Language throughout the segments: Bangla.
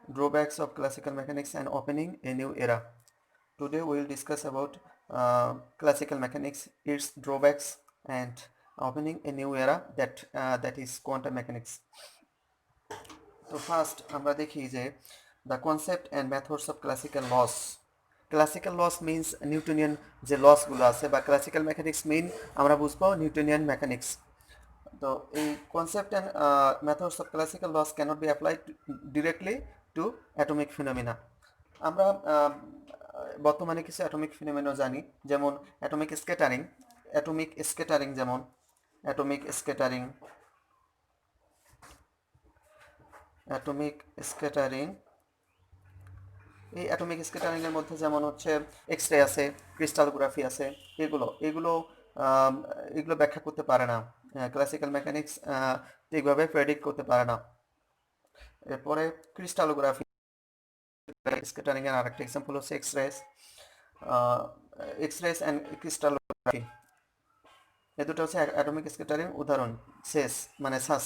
drawbacks of classical mechanics and opening a new era. Today we will discuss about classical mechanics, its drawbacks, and opening a new era that is quantum mechanics. তো ফার্স্ট আমরা দেখি যে the concept and methods of classical laws. Classical laws means Newtonian যে লসগুলো আছে, বা ক্লাসিক্যাল মেকানিক্স মেইন আমরা বুঝবো নিউটনিয়ান মেকানিক্স। তো এই concept and methods of classical laws cannot be applied directly to atomic phenomena. আমরা বর্তমানে কিছু অ্যাটমিক ফিনোমিনা জানি, যেমন অ্যাটমিক স্ক্যাটারিং যেমন অ্যাটমিক স্ক্যাটারিং অ্যাটমিক স্ক্যাটারিং এই অ্যাটমিক স্ক্যাটারিংয়ের মধ্যে যেমন হচ্ছে এক্স রে আছে, ক্রিস্টালোগ্রাফি আছে, এগুলো এগুলো এগুলো ব্যাখ্যা করতে পারে না ক্লাসিক্যাল মেকানিক্স, ঠিকভাবে প্রেডিক্ট করতে পারে না। এরপরে ক্রিস্টালোগ্রাফি স্ক্যাটারিং এর আরেকটা এক্সাম্পল হচ্ছে এক্স রেস অ্যান্ড ক্রিস্টালোগ্রাফি। এ দুটো হচ্ছে অ্যাটমিক স্ক্যাটারিং উদাহরণ। সেস মানে সাস।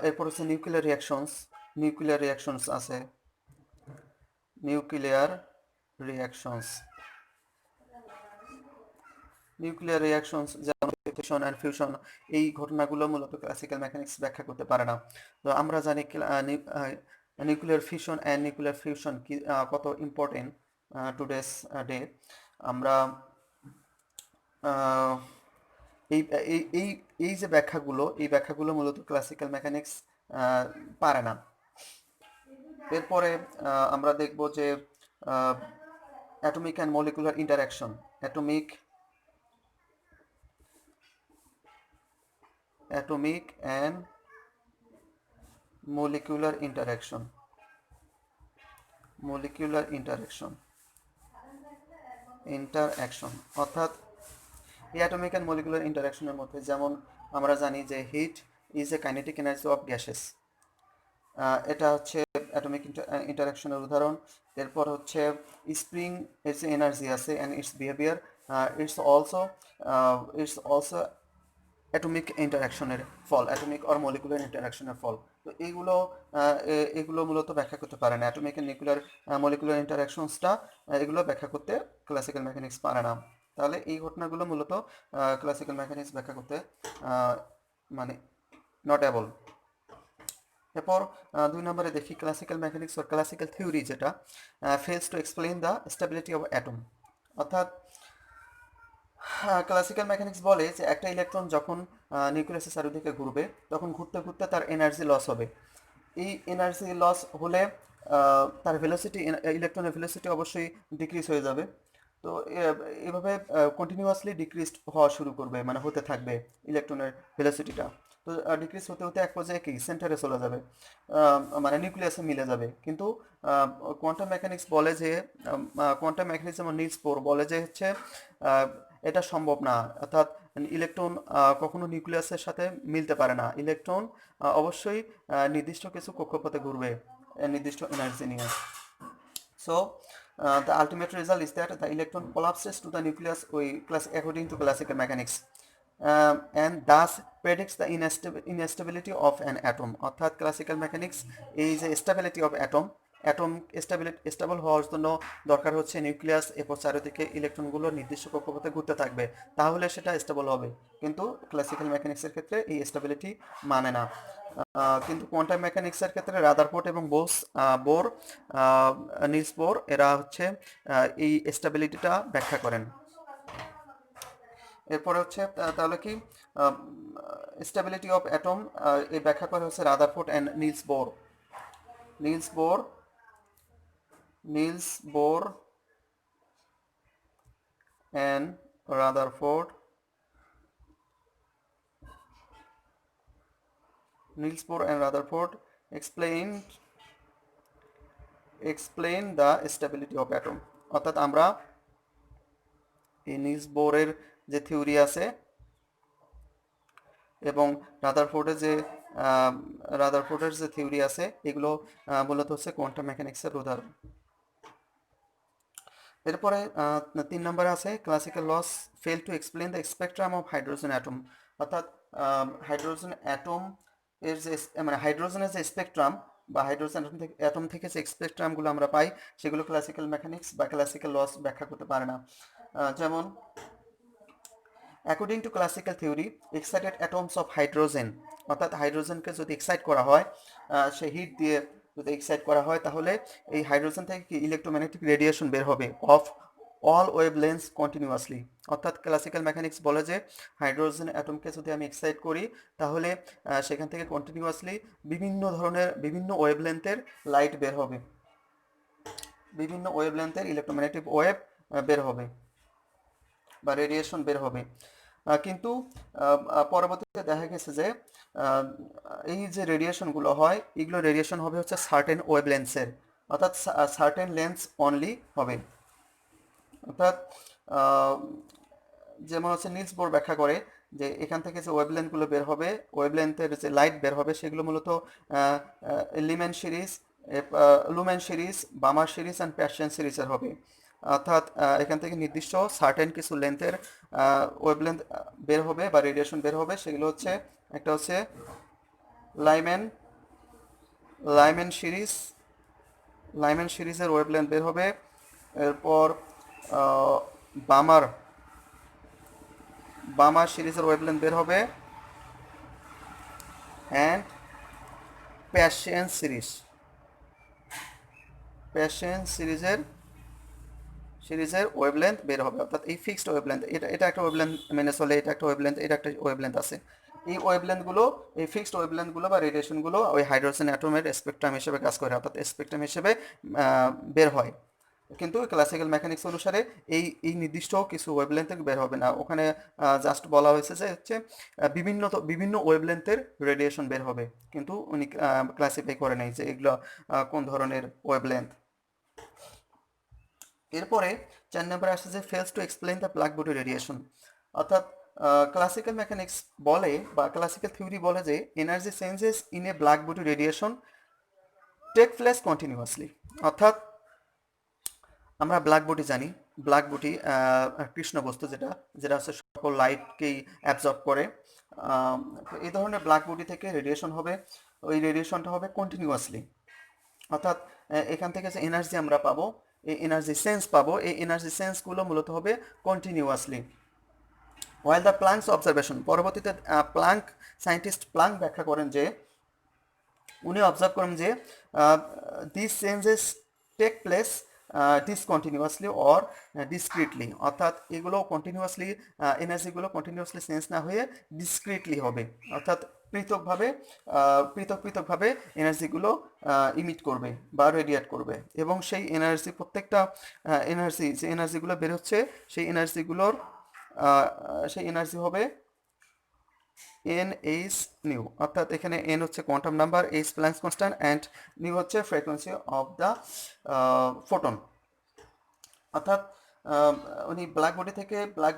এরপর হচ্ছে নিউক্লিয়ার রিয়াকশনস আছে, নিউক্লিয়ার রিয়াকশনস যেমন ফিউশন অ্যান্ড ফিউশন, এই ঘটনাগুলো মূলত ক্লাসিক্যাল মেকানিক্স ব্যাখ্যা করতে পারে না। তো আমরা জানি nuclear fusion and nuclear fusion কি কত ইম্পর্টেন্ট টুডেস ডে। আমরা আহ, এই এই এই এই যে ব্যাখ্যাগুলো মূলত ক্লাসিক্যাল মেকানিক্স পারে না। এরপরে আমরা দেখব যে atomic and molecular interaction. Atomic and molecular interaction অর্থাৎ এই অ্যাটমিক অ্যান্ড মলিকুলার ইন্টারাকশনের মধ্যে যেমন আমরা জানি যে heat is a kinetic energy of gases, এটা হচ্ছে অ্যাটমিক ইন্টারাকশনের উদাহরণ। এরপর হচ্ছে স্প্রিং এর যে এনার্জি আছে and its behaviour, it's also atomic ইন্টারাকশনের ফল, অ্যাটমিক অর মলিকুলার ইন্টারাকশনের ফল। তো এগুলো মূলত ব্যাখ্যা করতে পারে না অ্যাটমিক অ্যান্ড মলিকুলার ইন্টারাকশনসটা, এগুলো ব্যাখ্যা করতে ক্লাসিক্যাল মেকানিক্স পারে না। তাহলে এই ঘটনাগুলো মূলত ক্লাসিক্যাল মেকানিক্স ব্যাখ্যা করতে মানে নট অ্যাবল। এরপর 2 নম্বরে দেখি classical mechanics or classical theory, যেটা fails to explain the stability of atom. অর্থাৎ ক্লাসিক্যাল মেকানিক্স বলে যে একটা ইলেকট্রন যখন নিউক্লিয়াসের চারিদিকে ঘুরবে, তখন ঘুরতে ঘুরতে তার এনার্জি লস হবে। এই এনার্জি লস হলে তার ভেলোসিটি, ইলেকট্রনের ভেলোসিটি অবশ্যই ডিক্রিজ হয়ে যাবে। তো এভাবে কন্টিনিউয়াসলি ডিক্রিজ হওয়া শুরু করবে, মানে হতে থাকবে ইলেকট্রনের ভেলোসিটিটা। তো ডিক্রিজ হতে হতে এক পর্যায়ে কি সেন্টারে চলে যাবে, মানে নিউক্লিয়াসে মিলে যাবে। কিন্তু কোয়ান্টাম মেকানিক্স বলে যে কোয়ান্টাম মেকানিক্স যেমন নিলস বোর বলে যে হচ্ছে আহ, এটা সম্ভব না। অর্থাৎ ইলেকট্রন কখনো নিউক্লিয়াসের সাথে মিলতে পারে না। ইলেকট্রন অবশ্যই নির্দিষ্ট কিছু কক্ষপথে ঘুরবে নির্দিষ্ট এনার্জি নিয়ে। So the ultimate result is that the electron collapses to the nucleus according to classical mechanics, and thus predicts the instability of an atom. অর্থাৎ ক্লাসিক্যাল মেকানিক্স এই যে স্টেবিলিটি অফ অ্যাটম স্টেবল হওয়ার জন্য দরকার হচ্ছে নিউক্লিয়াস, এরপর চারিদিকে ইলেকট্রনগুলো নির্দিষ্ট কক্ষপথে ঘুরতে থাকবে, তাহলে সেটা স্টেবল হবে। কিন্তু ক্লাসিক্যাল মেকানিক্সের ক্ষেত্রে এই স্টেবিলিটি মানে না। কিন্তু কোয়ান্টাম মেকানিক্সের ক্ষেত্রে রাদারফোর্ড এবং বোর নিলস বোর এরা হচ্ছে এই স্টেবিলিটিটা ব্যাখ্যা করেন। এরপরে হচ্ছে তাহলে কি স্টেবিলিটি অফ অ্যাটম এই ব্যাখ্যা করে হচ্ছে Rutherford and Nils bore and Rutherford explain the stability of atom। অর্থাৎ আমরা এই নিলস বোরের যে থিওরি আছে এবং রাদারফোর্ডের যে থিওরি আছে, এগুলো মূলত হচ্ছে কোয়ান্টাম মেকানিক্সের উদাহরণ। এরপরে 3 নম্বরে আছে classical laws fail to explain the spectrum of hydrogen atom. অর্থাৎ হাইড্রোজেন অ্যাটম এর যে মানে হাইড্রোজেনের যে স্পেকট্রাম, বা হাইড্রোজেন অ্যাটম থেকে যে স্পেকট্রামগুলো আমরা পাই সেগুলো ক্লাসিক্যাল মেকানিক্স বা ক্লাসিক্যাল লস ব্যাখ্যা করতে পারে না। যেমন according to classical theory excited atoms of hydrogen, অর্থাৎ হাইড্রোজেনকে যদি এক্সাইট করা হয়, সে হিট দিয়ে যদি এক্সাইট করা হয়, তাহলে এই হাইড্রোজেন থেকে কি ইলেকট্রোম্যাগনেটিক রেডিয়েশন বের হবে অফ অল ওয়েভ লেন্থস কন্টিনিউয়াসলি। অর্থাৎ ক্লাসিক্যাল মেকানিক্স বলে যে হাইড্রোজেন অ্যাটমকে যদি আমি এক্সাইট করি, তাহলে সেখান থেকে কন্টিনিউয়াসলি বিভিন্ন ধরনের বিভিন্ন ওয়েভ লেন্থের লাইট বের হবে, বিভিন্ন ওয়েভ লেন্থের ইলেকট্রোম্যাগনেটিক ওয়েভ বের হবে বা রেডিয়েশন বের হবে। কিন্তু পরবর্তীতে দেখা গেছে যে এই যে রেডিয়েশনগুলো হয়, এগুলো রেডিয়েশন হবে হচ্ছে সার্টেন ওয়েভ লেন্থসের, অর্থাৎ সার্টেন লেন্থস অনলি হবে। অর্থাৎ যেমন হচ্ছে নিলস বোর ব্যাখ্যা করে যে এখান থেকে যে ওয়েভলেন্থগুলো বের হবে, ওয়েভলেন্থের যে লাইট বের হবে, সেগুলো মূলত Lyman series, Lyman series, Balmer series and Paschen সিরিজের হবে। অর্থাৎ এখান থেকে নির্দিষ্ট সার্টেন কিছু লেন্থের ওয়েভলেন্থ বের হবে বা রেডিয়েশন বের হবে, সেগুলো হচ্ছে একটা হচ্ছে লাইমেন লাইমেন সিরিজ, লাইমেন সিরিজের ওয়েভলেন্থ বের হবে। এরপর বামার বামার সিরিজের ওয়েভলেন্থ বের হবে, অ্যান্ড প্যাশন সিরিজের ওয়েভলেন্থ বের হবে। অর্থাৎ এই ফিক্সড ওয়েভলেন্থ, এটা একটা ওয়েভলেন্থ মেনে চলে, এটা একটা ওয়েভলেন্থ, এটা একটা ওয়েভলেন্থ আছে। এই ওয়েভলেন্থগুলো, এই ফিক্সড ওয়েভলেন্থগুলো বা রেডিয়েশনগুলো ওই হাইড্রোজেন অ্যাটমের স্পেকট্রাম হিসেবে কাজ করে, অর্থাৎ স্পেকট্রাম হিসেবে বের হয়। কিন্তু ক্লাসিক্যাল মেকানিক্স অনুসারে এই এই নির্দিষ্ট কিছু ওয়েভলেন্থের বের হবে না, ওখানে জাস্ট বলা হয়েছে যে হচ্ছে বিভিন্ন ওয়েভলেন্থের রেডিয়েশন বের হবে, কিন্তু উনি ক্লাসিফাই করে নেই যে এগুলো কোন ধরনের ওয়েভলেন্থ। এরপরে 4 নম্বরে আসছে যে fails to explain the black body radiation. অর্থাৎ ক্লাসিক্যাল মেকানিক্স বলে বা ক্লাসিক্যাল থিওরি বলে যে energy changes in a black body radiation take place continuously. অর্থাৎ আমরা ব্ল্যাক বডি জানি, ব্ল্যাক বডি কৃষ্ণ বস্তু, যেটা যেটা হচ্ছে সকল লাইটকেই অ্যাবজর্ব করে। তো এই ধরনের ব্ল্যাক বডি থেকে রেডিয়েশন হবে, ওই রেডিয়েশনটা হবে কন্টিনিউয়াসলি। অর্থাৎ এখান থেকে যে এনার্জি আমরা পাবো, এই এনার্জি সেন্স পাবো, এই এনার্জি সেন্সগুলো মূলত হবে continuously. While the Planck's observation, পরবর্তীতে সায়েন্টিস্ট প্লাঙ্ক ব্যাখ্যা করেন যে উনি অবজার্ভ করেন যে this changes take place discontinuously or discretely. অর্থাৎ এগুলো কন্টিনিউয়াসলি, এনার্জিগুলো কন্টিনিউয়াসলি চেঞ্জ না হয়ে ডিসক্রিটলি হবে, অর্থাৎ পৃথকভাবে এনার্জিগুলো ইমিট করবে বা রেডিয়েট করবে, এবং সেই এনার্জি প্রত্যেকটা এনার্জি যে এনার্জিগুলো বের হচ্ছে, সেই এনার্জি হবে NH নিউ। অর্থাৎ এখানে n হচ্ছে quantum number, h planks constant, and new হচ্ছে ফ্রিকোয়েন্সি অফ দ্য ফোটন। অর্থাৎ উনি ব্ল্যাক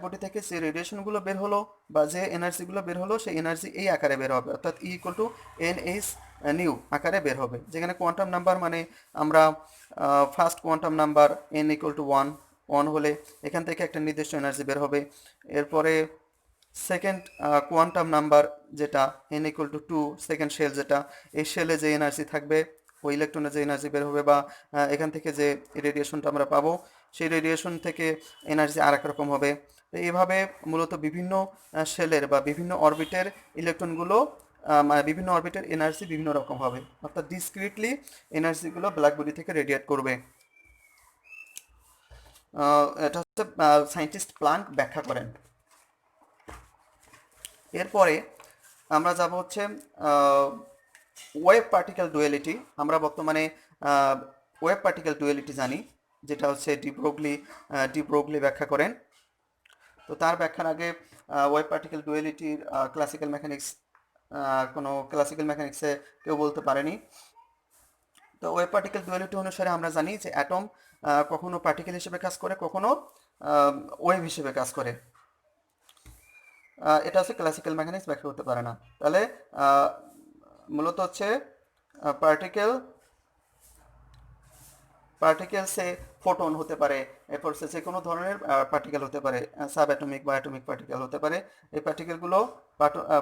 বডি থেকে যে রেডিয়েশনগুলো বের হলো বা যে এনার্জিগুলো বের হলো, সেই এনার্জি এই আকারে বের হবে, অর্থাৎ E equal to NH new আকারে বের হবে। যেখানে কোয়ান্টাম নাম্বার মানে আমরা first quantum number n equal two 1 হলে এখান থেকে একটা নির্দিষ্ট এনার্জি বের হবে। এরপরে সেকেন্ড কোয়ান্টাম নাম্বার যেটা n equal to 2, second shell, যেটা এই শেলে যে এনার্জি থাকবে, ওই ইলেকট্রনের যে এনার্জি বের হবে বা এখান থেকে যে রেডিয়েশনটা আমরা পাবো, সেই রেডিয়েশন থেকে এনার্জি আর এক রকম হবে। তো এইভাবে মূলত বিভিন্ন শেলের বা বিভিন্ন অরবিটের ইলেকট্রনগুলো, বিভিন্ন অরবিটের এনার্জি বিভিন্ন রকম হবে, অর্থাৎ ডিসক্রিটলি এনার্জিগুলো ব্ল্যাক বডি থেকে রেডিয়েট করবে। এটা হচ্ছে সায়েন্টিস্ট প্লাঙ্ক ব্যাখ্যা করেন। এরপরে আমরা যাব হচ্ছে ওয়েভ পার্টিকেল ডুয়ালিটি। আমরা বর্তমানে ওয়েভ পার্টিকেল ডুয়ালিটি জানি, যেটা হচ্ছে ডিব্রোগলি ব্যাখ্যা করেন। তো তার ব্যাখ্যার আগে ওয়েভ পার্টিকেল ডুয়ালিটির ক্লাসিক্যাল মেকানিক্সে কেউ বলতে পারেনি। তো ওয়েভ পার্টিকেল ডুয়ালিটি অনুসারে আমরা জানি যে অ্যাটম কখনো পার্টিকেল হিসেবে কাজ করে, কখনো ওয়েভ হিসেবে কাজ করে। এটা হচ্ছে ক্লাসিক্যাল মেকানিক্স ব্যাখ্যা করতে পারে না। তাহলে মূলত হচ্ছে পার্টিকেলসে ফোটন হতে পারে, এরপর যে কোনো ধরনের পার্টিকেল হতে পারে, সাব অ্যাটমিক বা অ্যাটমিক পার্টিকেল হতে পারে। এই পার্টিকেলগুলো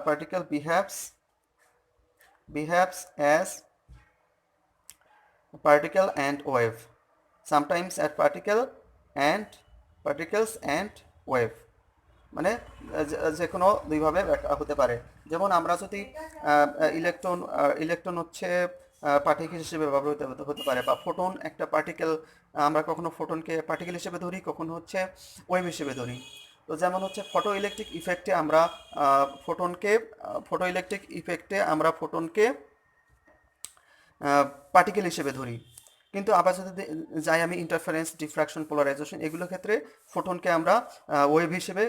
particle behaves as particle and wave, sometimes at and particles and wave, মানে যে কোনো দুইভাবে ব্যাখ্যা হতে পারে। যেমন আমরা যদি ইলেকট্রন হচ্ছে পার্টিকেল হিসেবে ব্যবহৃত হতে পারে, বা ফোটন একটা পার্টিকেল, আমরা কখনো ফোটনকে পার্টিকেল হিসেবে ধরি, কখনো হচ্ছে ওয়েভ হিসেবে ধরি। তো যেমন হচ্ছে ফটো ইলেকট্রিক ইফেক্টে আমরা ফোটনকে পার্টিকেল হিসেবে ধরি। কিন্তু আবার যদি যাই আমি ইন্টারফারেন্স, ডিফ্রাকশন, পোলারাইজেশন, এগুলোর ক্ষেত্রে ফোটনকে আমরা ওয়েভ হিসেবে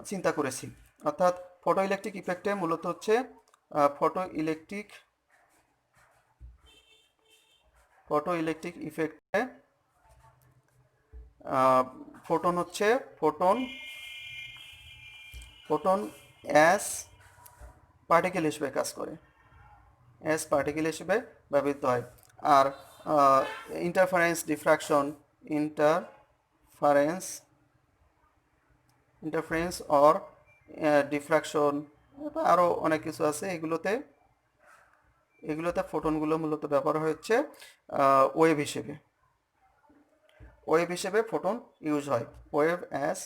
চিন্তা করেছি। অর্থাৎ ফটো ইলেকট্রিক ইফেক্টে মূলত হচ্ছে ফটো ইলেকট্রিক ইফেক্টে ফোটন হচ্ছে ফোটন অ্যাজ পার্টিকেল হিসেবে কাজ করে, অ্যাজ পার্টিকেল হিসেবে ব্যবহৃত হয়। আর interference, diffraction, interference or diffraction, আরও অনেক কিছু আছে, এগুলোতে ফোটনগুলো মূলত ব্যবহার হচ্ছে ওয়েভ হিসেবে ফোটন ইউজ হয়, ওয়েভ অ্যাজ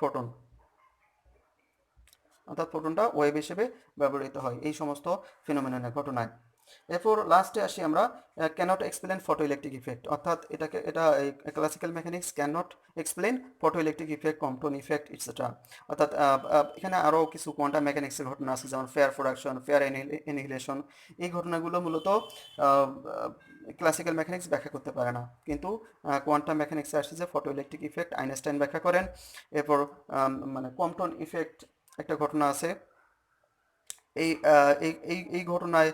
ফোটন, অর্থাৎ ফোটনটা ওয়েভ হিসেবে ব্যবহৃত হয় এই সমস্ত ফিনোমেননের ঘটনায়। এরপর লাস্টে আসি আমরা cannot explain photoelectric effect, অর্থাৎ এটা classical mechanics cannot explain photoelectric effect, Compton effect, etcetera. অর্থাৎ এখানে আরও কিছু কোয়ান্টাম মেকানিক্সের ঘটনা আছে, যেমন ফেয়ার প্রোডাকশন, ফেয়ার এনিহিলেশন। এই ঘটনাগুলো মূলত ক্লাসিক্যাল মেকানিক্স ব্যাখ্যা করতে পারে না, কিন্তু কোয়ান্টাম মেকানিক্সে আসছে যে ফটো ইলেকট্রিক ইফেক্ট আইনস্টাইন ব্যাখ্যা করেন। এরপর মানে কম্পটন ইফেক্ট একটা ঘটনা আছে, এই এই এই এই ঘটনায়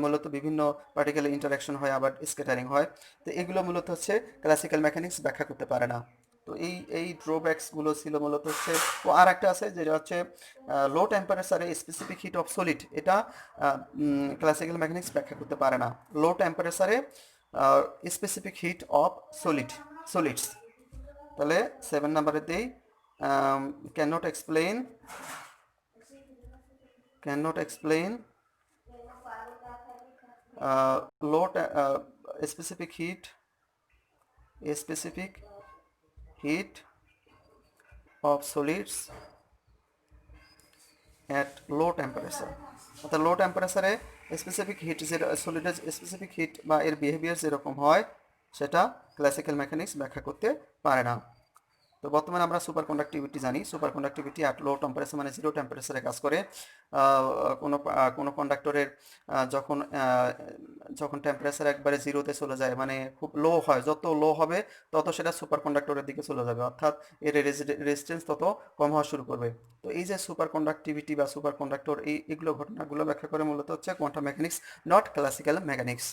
মূলত বিভিন্ন পার্টিকেলের ইন্টারাকশন হয়, আবার স্ক্যাটারিং হয়। তো এগুলো মূলত হচ্ছে ক্লাসিক্যাল মেকানিক্স ব্যাখ্যা করতে পারে না। তো এই ড্রব্যাকসগুলো ছিল মূলত হচ্ছে। ও আর একটা আছে যেটা হচ্ছে লো টেম্পারেচারে স্পেসিফিক হিট অফ সলিড, এটা ক্লাসিক্যাল মেকানিক্স ব্যাখ্যা করতে পারে না। লো টেম্পারেচারে স্পেসিফিক হিট অফ সলিডস। তাহলে 7 নাম্বারে দেই can not explain specific heat of solids at low temperature, অর্থাৎ লো টেম্পারেচারে স্পেসিফিক হিট, যেটা সলিডের স্পেসিফিক হিট বা এর বিহেভিয়ার যেরকম হয়, সেটা ক্লাসিক্যাল মেকানিক্স ব্যাখ্যা করতে পারে না। তো বর্তমানে আমরা সুপার কন্ডাক্টিভিটি জানি। Super conductivity at low temperature মানে 0 টেম্পারেচারে কাজ করে। কোনো কন্ডাক্টরের যখন টেম্পারেচার একবারে 0-তে চলে যায়, মানে খুব লো হয়, যত লো হবে তত সেটা সুপার কন্ডাক্টরের দিকে চলে যাবে, অর্থাৎ এর রেজিস্ট্যান্স তত কম হওয়া শুরু করবে। তো এই যে সুপার কন্ডাক্টিভিটি বা সুপার কন্ডাক্টর, এগুলো ঘটনাগুলো ব্যাখ্যা করে মূলত হচ্ছে quantum mechanics, not classical mechanics.